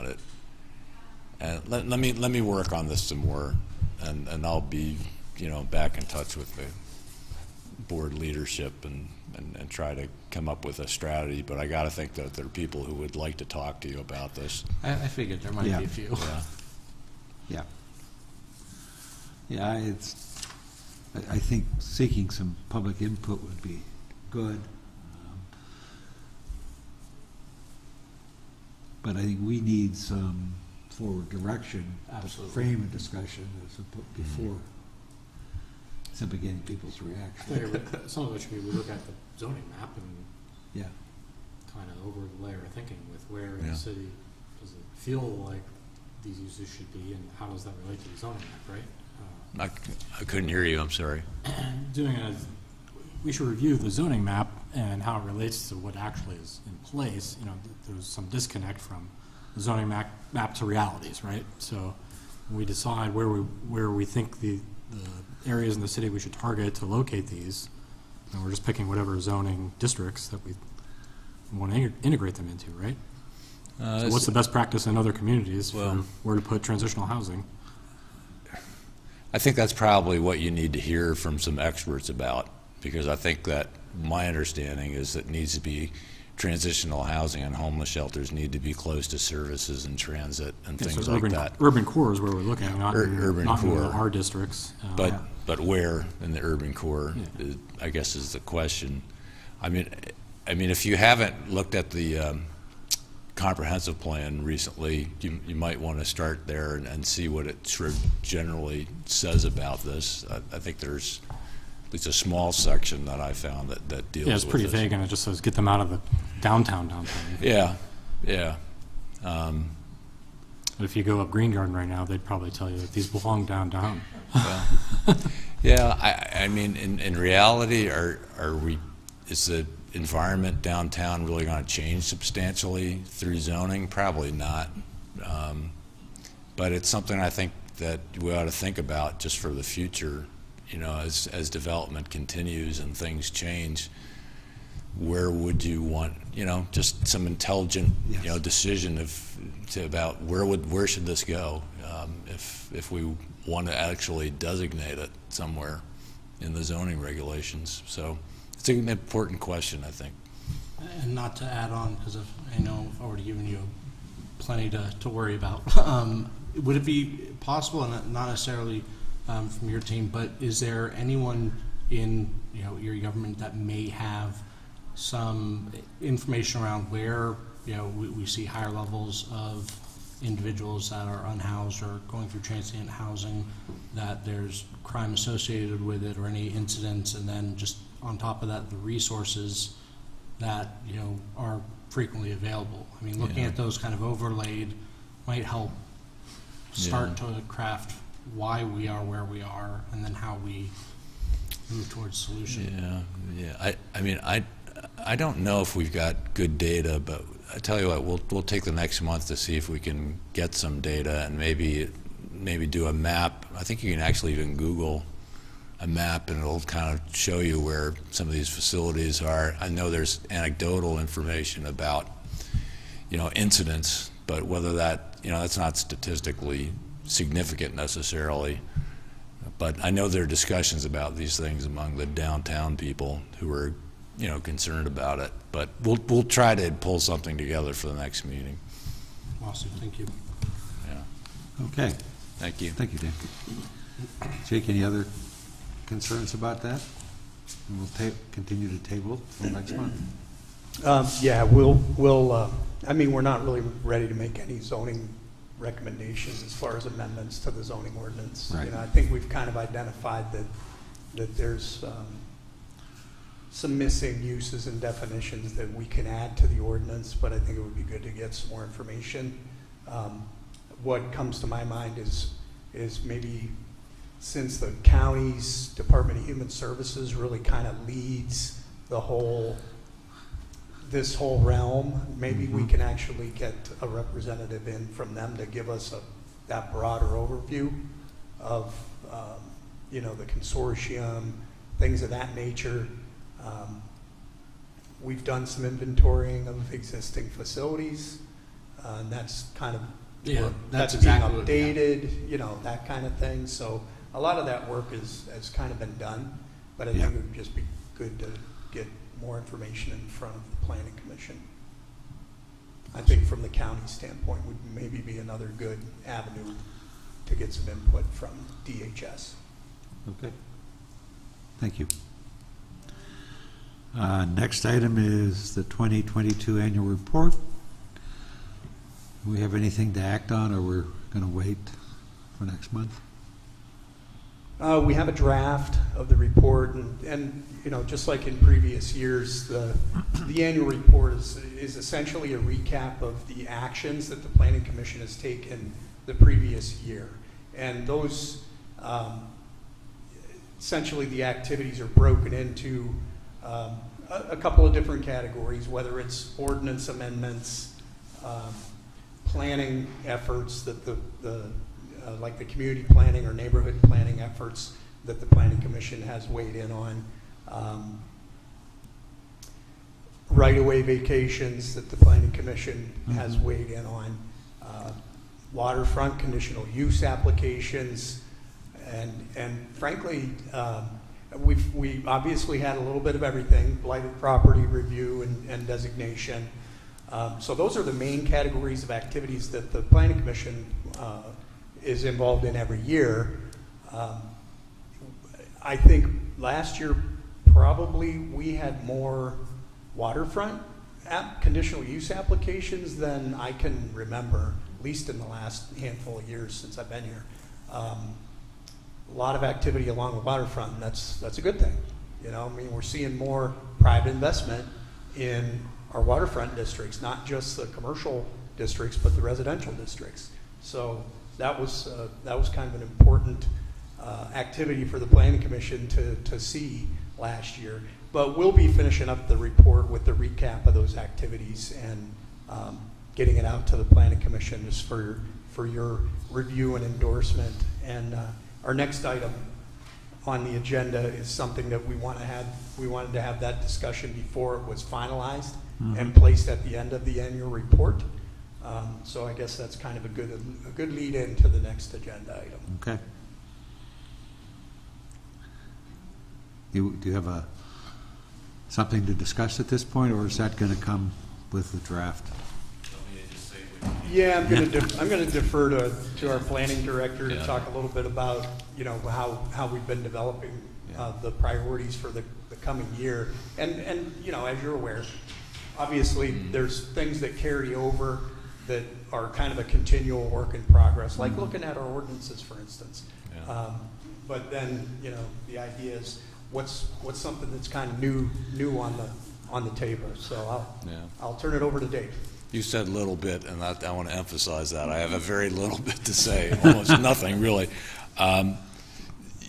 it. And let me work on this some more, and I'll be, back in touch with the board leadership and try to come up with a strategy. But I got to think that there are people who would like to talk to you about this. I figured there might be a few. Yeah, I think seeking some public input would be good. But I think we need some forward direction to frame a discussion as opposed before simply getting people's reaction. Some of it should be we look at the zoning map and Yeah. kind of overlay our thinking with where in the city does it feel like these uses should be, and how does that relate to the zoning map, right? I couldn't hear you. I'm sorry. Doing it as we should review the zoning map and how it relates to what actually is in place. There's some disconnect from the zoning map to realities, right? So we decide where we think the areas in the city we should target to locate these, and we're just picking whatever zoning districts that we want to integrate them into, right? So what's the best practice in other communities for where to put transitional housing? I think that's probably what you need to hear from some experts about, because I think that my understanding is that it needs to be transitional housing and homeless shelters need to be close to services and transit and things like that. Urban core is where we're looking, not urban in core. our districts. But where in the urban core, I guess, is the question. I mean, if you haven't looked at the comprehensive plan recently, you might want to start there and see what it sort of generally says about this. I think there's at least a small section that I found that deals with this. Yeah, it's pretty vague, and it just says get them out of the downtown. Yeah. But if you go up Green Garden right now, they'd probably tell you that these belong downtown. I mean, in reality, is the environment downtown really going to change substantially through zoning? Probably not. But it's something I think that we ought to think about just for the future. As development continues and things change, where would you want, just some intelligent, decision about where should this go, if we want to actually designate it somewhere in the zoning regulations. So it's an important question, I think. And not to add on, because I know I've already given you plenty to worry about. Would it be possible, and not necessarily from your team, but is there anyone in your government that may have some information around where we see higher levels of individuals that are unhoused or going through transient housing, that there's crime associated with it or any incidents, and then just on top of that the resources that are frequently available? I mean, looking at those kind of overlaid might help start to craft why we are where we are, and then how we move towards solution. I mean, I don't know if we've got good data, but I tell you what, we'll take the next month to see if we can get some data and maybe do a map. I think you can actually even Google a map and it'll kind of show you where some of these facilities are. I know there's anecdotal information about incidents, but whether that that's not statistically significant necessarily. But I know there are discussions about these things among the downtown people who are concerned about it. But we'll try to pull something together for the next meeting. Awesome, thank you. Yeah. Okay. Thank you. Thank you, Dan. Jake, any other concerns about that? And we'll continue to table till next month. Yeah, we'll. I mean, we're not really ready to make any zoning recommendations as far as amendments to the zoning ordinance. Right. I think we've kind of identified that there's some missing uses and definitions that we can add to the ordinance, but I think it would be good to get some more information. What comes to my mind is maybe, since the county's Department of Human Services really kind of leads this whole realm, maybe we can actually get a representative in from them to give us that broader overview of the consortium, things of that nature. We've done some inventorying of existing facilities. And that's kind of, Yeah, that's that's being exactly what- yeah. updated, you know, that kind of thing. So a lot of that work has kind of been done, but I Yeah. think it would just be good to get more information in front of the planning commission. I think from the county standpoint would maybe be another good avenue to get some input from DHS. Okay. Thank you. Next item is the 2022 annual report. Do we have anything to act on, or we're going to wait for next month? We have a draft of the report, and you know, just like in previous years, the annual report is essentially a recap of the actions that the Planning Commission has taken the previous year. And those, essentially the activities are broken into a couple of different categories, whether it's ordinance amendments, planning efforts that like the community planning or neighborhood planning efforts that the Planning Commission has weighed in on, right-of-way vacations that the Planning Commission has weighed in on, waterfront conditional use applications, and frankly, we obviously had a little bit of everything: blighted property review and designation. So those are the main categories of activities that the Planning Commission is involved in every year. I think last year probably we had more waterfront conditional use applications than I can remember, at least in the last handful of years since I've been here. A lot of activity along the waterfront, and that's a good thing. You know, I mean, we're seeing more private investment in our waterfront districts, not just the commercial districts, but the residential districts. So that was kind of an important activity for the Planning Commission to see last year. But we'll be finishing up the report with the recap of those activities and getting it out to the Planning Commission just for your review and endorsement. And our next item on the agenda is something that we wanted to have that discussion before it was finalized and placed at the end of the annual report. So I guess that's kind of a good lead into the next agenda item. Okay. Do you have something to discuss at this point, or is that going to come with the draft? Yeah, I'm going to defer to our planning director to talk a little bit about, you know, how we've been developing the priorities for the coming year. And you know, as you're aware, obviously there's things that carry over that are kind of a continual work in progress, like looking at our ordinances, for instance. Yeah. But then, you know, the idea is what's something that's kind of new on the table. So I'll turn it over to Dave. You said little bit, and I want to emphasize that. I have a very little bit to say, almost nothing, really.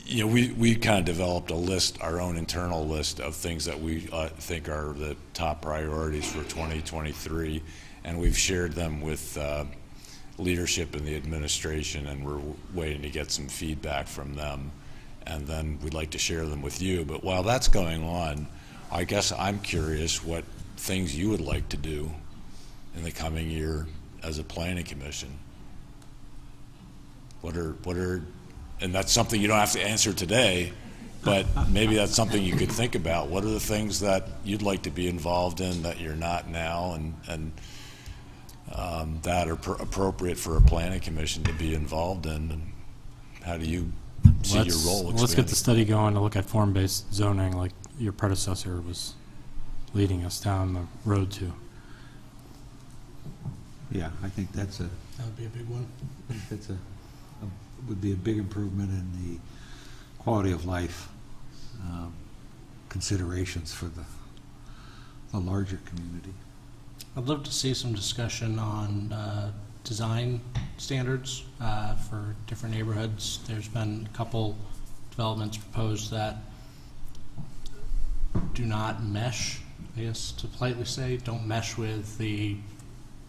You know, we kind of developed a list, our own internal list of things that we think are the top priorities for 2023, and we've shared them with leadership in the administration, and we're waiting to get some feedback from them, and then we'd like to share them with you. But while that's going on, I guess I'm curious what things you would like to do in the coming year as a planning commission. What are, and that's something you don't have to answer today, but maybe that's something you could think about. What are the things that you'd like to be involved in that you're not now, and that are appropriate for a planning commission to be involved in? And how do you see your role expanding? Let's get the study going to look at form-based zoning like your predecessor was leading us down the road to. Yeah, I think that would be a big one. would be a big improvement in the quality of life considerations for the larger community. I'd love to see some discussion on design standards for different neighborhoods. There's been a couple developments proposed that do not mesh, I guess to politely say, don't mesh with the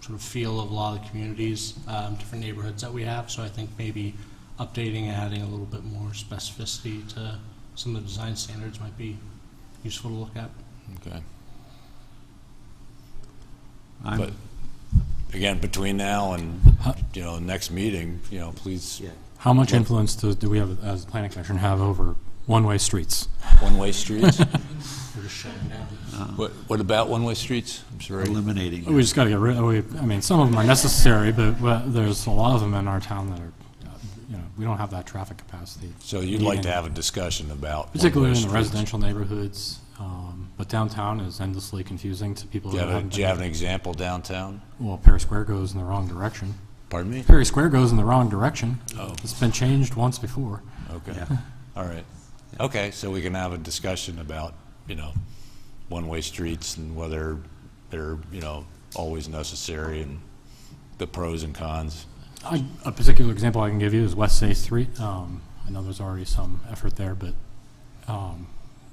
sort of feel of a lot of the communities, different neighborhoods that we have. So I think maybe updating and adding a little bit more specificity to some of the design standards might be useful to look at. Okay. I'm But again, between now and, next meeting, please, Yeah. How much influence do we have, as the planning commission, have over one-way streets? one-way streets. We're just shutting down. What about one-way streets? I'm sorry. Eliminating. We just got to get rid of, I mean, some of them are necessary, but there's a lot of them in our town that are, we don't have that traffic capacity. So you'd like to have a discussion about Particularly in one-way the streets. residential neighborhoods, but downtown is endlessly confusing to people Do who you have, haven't do you have an been. example downtown? Well, Perry Square goes in the wrong direction. Pardon me? Perry Square goes in the wrong direction. Oh. It's been changed once before. Okay. Yeah. All right. Okay, so we can have a discussion about, one-way streets and whether they're, always necessary and the pros and cons. A particular example I can give you is West 8th Street. I know there's already some effort there, but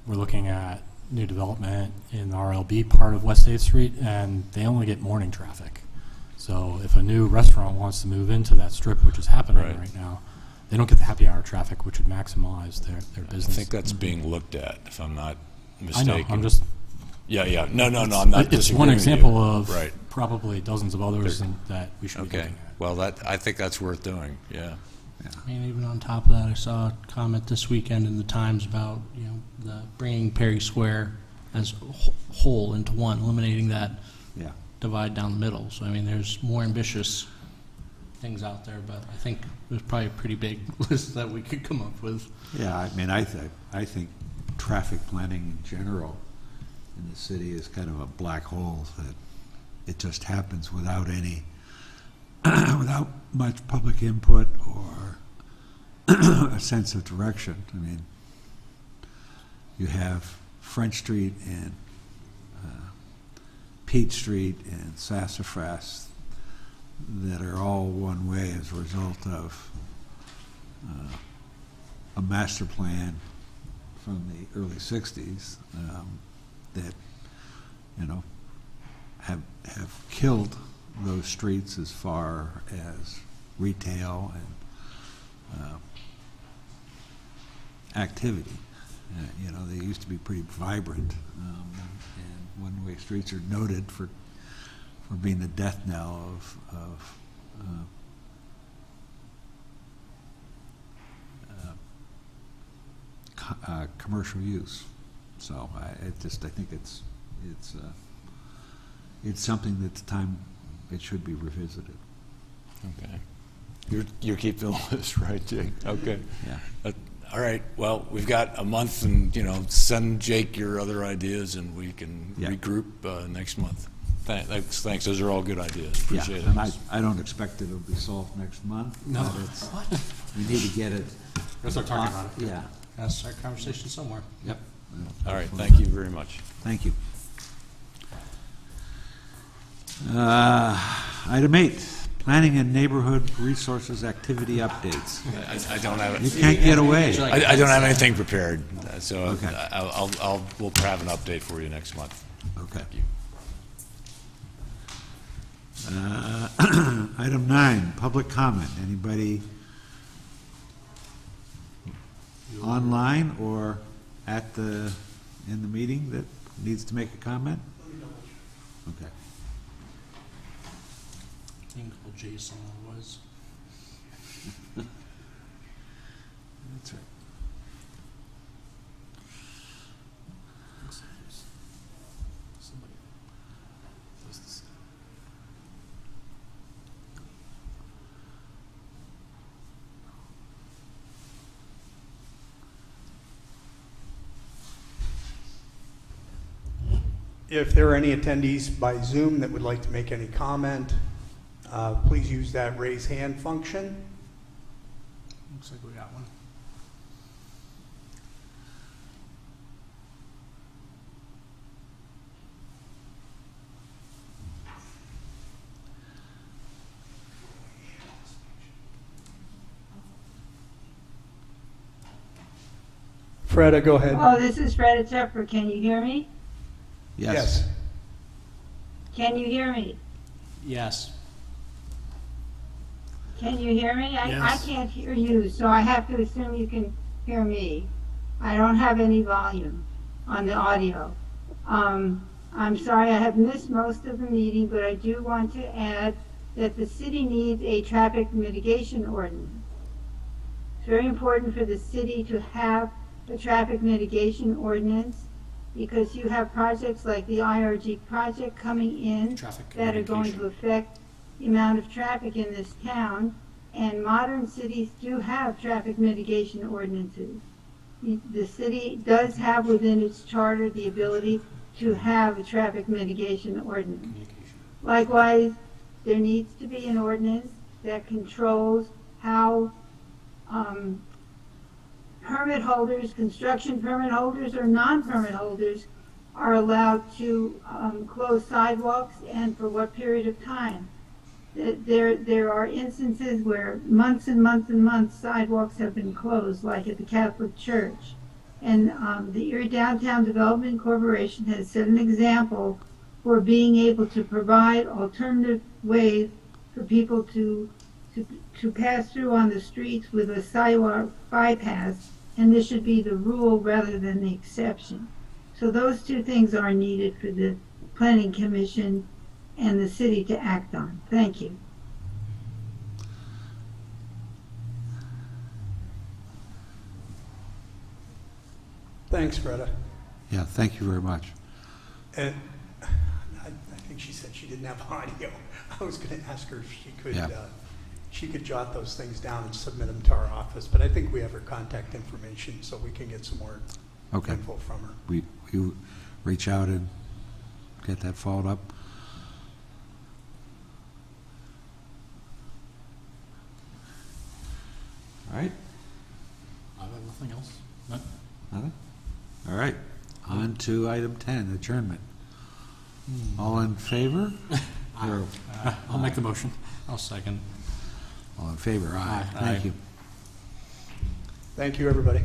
we're looking at new development in the RLB part of West 8th Street, and they only get morning traffic. So if a new restaurant wants to move into that strip, which is happening Right. right now, they don't get the happy hour traffic, which would maximize their I business. think that's being looked at, if I'm not I mistaken. know, I'm just, Yeah. No, I'm not it's disagreeing one with example you. of Right. probably dozens of others that we should be Okay. looking at. Well, I think that's worth doing, yeah. I mean, even on top of that, I saw a comment this weekend in the Times about, the bringing Perry Square as whole into one, eliminating that Yeah. divide down the middle. So, I mean, there's more ambitious things out there, but I think there's probably a pretty big list that we could come up with. Yeah, I mean, I think traffic planning in general in the city is kind of a black hole that it just happens without any, without much public input or a sense of direction. I mean, you have French Street and Peach Street and Sassafras that are all one way as a result of a master plan from the early 60s that, have killed those streets as far as retail and activity. They used to be pretty vibrant, and one-way streets are noted for being the death knell of commercial use. So I think it's something that's time it should be revisited. Okay. You're keeping the list, right, Jake? Okay. Yeah. All right, well, we've got a month and, send Jake your other ideas and we can Yeah. regroup next month. Thanks, those are all good ideas, Yeah, appreciate and it. I don't expect it'll be solved next month. No. But we need to get it. We'll start talking about it. Yeah. Gotta start conversation somewhere. Yep. All right, thank you very much. Thank you. Item 8, planning and neighborhood resources activity updates. I don't have You can't get away. I don't have anything prepared, so Okay. we'll have an update for you next month. Okay. you. Item 9, public comment. Anybody online or in the meeting that needs to make a comment? Okay. You can call Jason otherwise. That's right. If there are any attendees by Zoom that would like to make any comment, please use that raise hand function. Looks like we got one. Freda, go ahead. Oh, this is Freda Tepper. Can you hear me? Yes. Can you hear me? Yes. Can you hear me? I Yes. can't hear you, so I have to assume you can hear me. I don't have any volume on the audio. I'm sorry I have missed most of the meeting, but I do want to add that the city needs a traffic mitigation ordinance. It's very important for the city to have a traffic mitigation ordinance because you have projects like the IRG project coming in Traffic that are going to mitigation. affect the amount of traffic in this town, and modern cities do have traffic mitigation ordinances. The city does have within its charter the ability to have a traffic mitigation ordinance. Communication. Likewise, there needs to be an ordinance that controls how permit holders, construction permit holders or non-permit holders are allowed to close sidewalks and for what period of time. There are instances where months and months and months sidewalks have been closed, like at the Catholic Church. And the Erie Downtown Development Corporation has set an example for being able to provide alternative ways for people to pass through on the streets with a sidewalk bypass, and this should be the rule rather than the exception. So those two things are needed for the Planning Commission and the city to act on. Thank you. Thanks, Greta. Yeah, thank you very much. And I think she said she didn't have audio. I was going to ask her if Yeah. she could jot those things down and submit them to our office, but I think we have her contact information, so we can get some more Okay. info from her. We reach out and get that followed up. All right, Nothing else? No? nothing? All right, on to item 10, adjournment. All in favor? Or I'll make the motion. I'll second. all in favor? Aye. Aye. Thank you. Thank you, everybody.